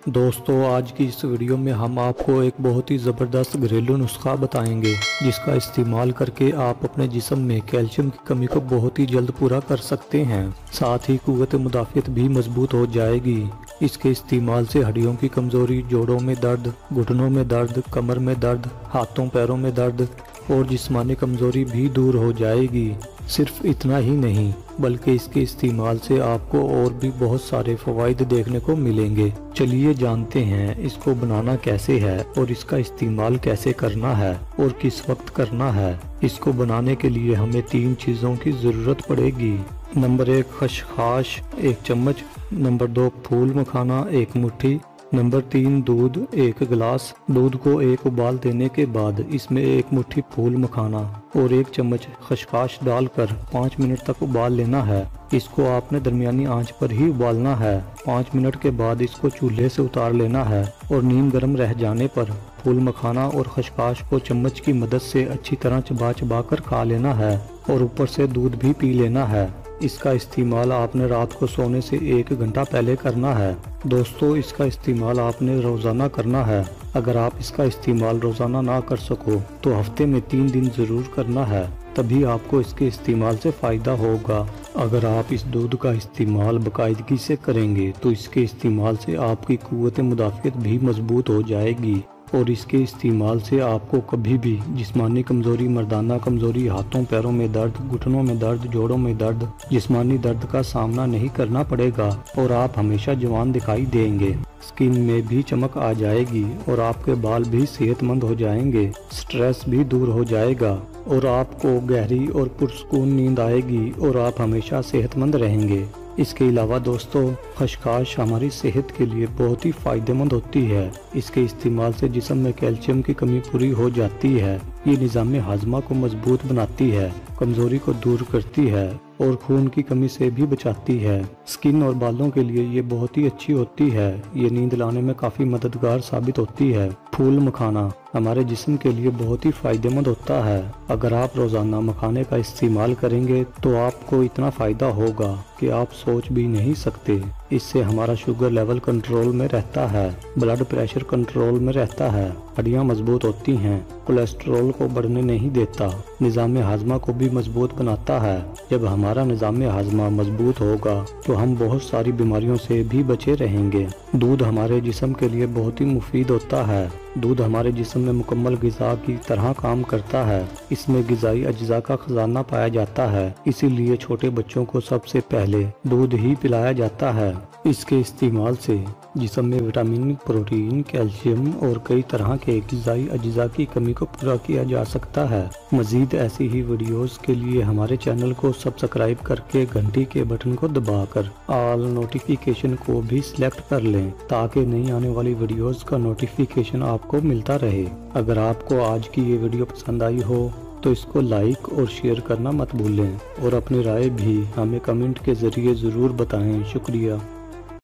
दोस्तों आज की इस वीडियो में हम आपको एक बहुत ही ज़बरदस्त घरेलू नुस्खा बताएंगे जिसका इस्तेमाल करके आप अपने जिस्म में कैल्शियम की कमी को बहुत ही जल्द पूरा कर सकते हैं। साथ ही कुव्वत मुदाफ़ियत भी मजबूत हो जाएगी। इसके इस्तेमाल से हड्डियों की कमज़ोरी, जोड़ों में दर्द, घुटनों में दर्द, कमर में दर्द, हाथों पैरों में दर्द और जिस्मानी कमज़ोरी भी दूर हो जाएगी। सिर्फ इतना ही नहीं बल्कि इसके इस्तेमाल से आपको और भी बहुत सारे फ़वाइद देखने को मिलेंगे। चलिए जानते हैं इसको बनाना कैसे है और इसका इस्तेमाल कैसे करना है और किस वक्त करना है। इसको बनाने के लिए हमें 3 चीज़ों की ज़रूरत पड़ेगी। नंबर 1 खसखस 1 चम्मच, नंबर 2 फूल मखाना 1 मुट्ठी, नंबर 3 दूध 1 गिलास। दूध को एक उबाल देने के बाद इसमें 1 मुट्ठी फूल मखाना और 1 चम्मच खसखस डालकर 5 मिनट तक उबाल लेना है। इसको आपने दरमियानी आंच पर ही उबालना है। 5 मिनट के बाद इसको चूल्हे से उतार लेना है और नीम गर्म रह जाने पर फूल मखाना और खसखस को चम्मच की मदद से अच्छी तरह चबा चबा कर खा लेना है और ऊपर से दूध भी पी लेना है। इसका इस्तेमाल आपने रात को सोने से 1 घंटा पहले करना है। दोस्तों इसका इस्तेमाल आपने रोज़ाना करना है। अगर आप इसका इस्तेमाल रोज़ाना ना कर सको तो हफ्ते में 3 दिन ज़रूर करना है, तभी आपको इसके इस्तेमाल से फ़ायदा होगा। अगर आप इस दूध का इस्तेमाल बाकायदगी से करेंगे तो इसके इस्तेमाल से आपकी कुव्वत मुदाफ़ियत भी मजबूत हो जाएगी और इसके इस्तेमाल से आपको कभी भी जिस्मानी कमज़ोरी, मर्दाना कमज़ोरी, हाथों पैरों में दर्द, घुटनों में दर्द, जोड़ों में दर्द, जिस्मानी दर्द का सामना नहीं करना पड़ेगा और आप हमेशा जवान दिखाई देंगे। स्किन में भी चमक आ जाएगी और आपके बाल भी सेहतमंद हो जाएंगे। स्ट्रेस भी दूर हो जाएगा और आपको गहरी और पुरसकून नींद आएगी और आप हमेशा सेहतमंद रहेंगे। इसके अलावा दोस्तों खसखस हमारी सेहत के लिए बहुत ही फ़ायदेमंद होती है। इसके इस्तेमाल से जिस्म में कैल्शियम की कमी पूरी हो जाती है। ये निज़ाम हाजमा को मजबूत बनाती है, कमज़ोरी को दूर करती है और खून की कमी से भी बचाती है। स्किन और बालों के लिए ये बहुत ही अच्छी होती है। ये नींद लाने में काफ़ी मददगार साबित होती है। फूल मखाना हमारे जिस्म के लिए बहुत ही फ़ायदेमंद होता है। अगर आप रोज़ाना मखाने का इस्तेमाल करेंगे तो आपको इतना फ़ायदा होगा कि आप सोच भी नहीं सकते। इससे हमारा शुगर लेवल कंट्रोल में रहता है, ब्लड प्रेशर कंट्रोल में रहता है, हड्डियां मजबूत होती हैं, कोलेस्ट्रॉल को बढ़ने नहीं देता, निज़ाम हाजमा को भी मजबूत बनाता है। जब हमारा निज़ाम हाजमा मजबूत होगा तो हम बहुत सारी बीमारियों से भी बचे रहेंगे। दूध हमारे जिस्म के लिए बहुत ही मुफीद होता है। दूध हमारे जिस्म में मुकम्मल ग़िज़ा की तरह काम करता है। इसमें ग़िज़ाई अज्जा का खजाना पाया जाता है, इसीलिए छोटे बच्चों को सबसे पहले दूध ही पिलाया जाता है। इसके इस्तेमाल से जिस्म में विटामिन, प्रोटीन, कैल्शियम और कई तरह के ग़िज़ाई अज्जा की कमी को पूरा किया जा सकता है। मज़ीद ऐसी ही वीडियोस के लिए हमारे चैनल को सब्सक्राइब करके घंटी के बटन को दबाकर ऑल नोटिफिकेशन को भी सिलेक्ट कर लें ताकि नई आने वाली वीडियोस का नोटिफिकेशन आपको मिलता रहे। अगर आपको आज की ये वीडियो पसंद आई हो तो इसको लाइक और शेयर करना मत भूलें और अपनी राय भी हमें कमेंट के ज़रिए ज़रूर बताएं। शुक्रिया।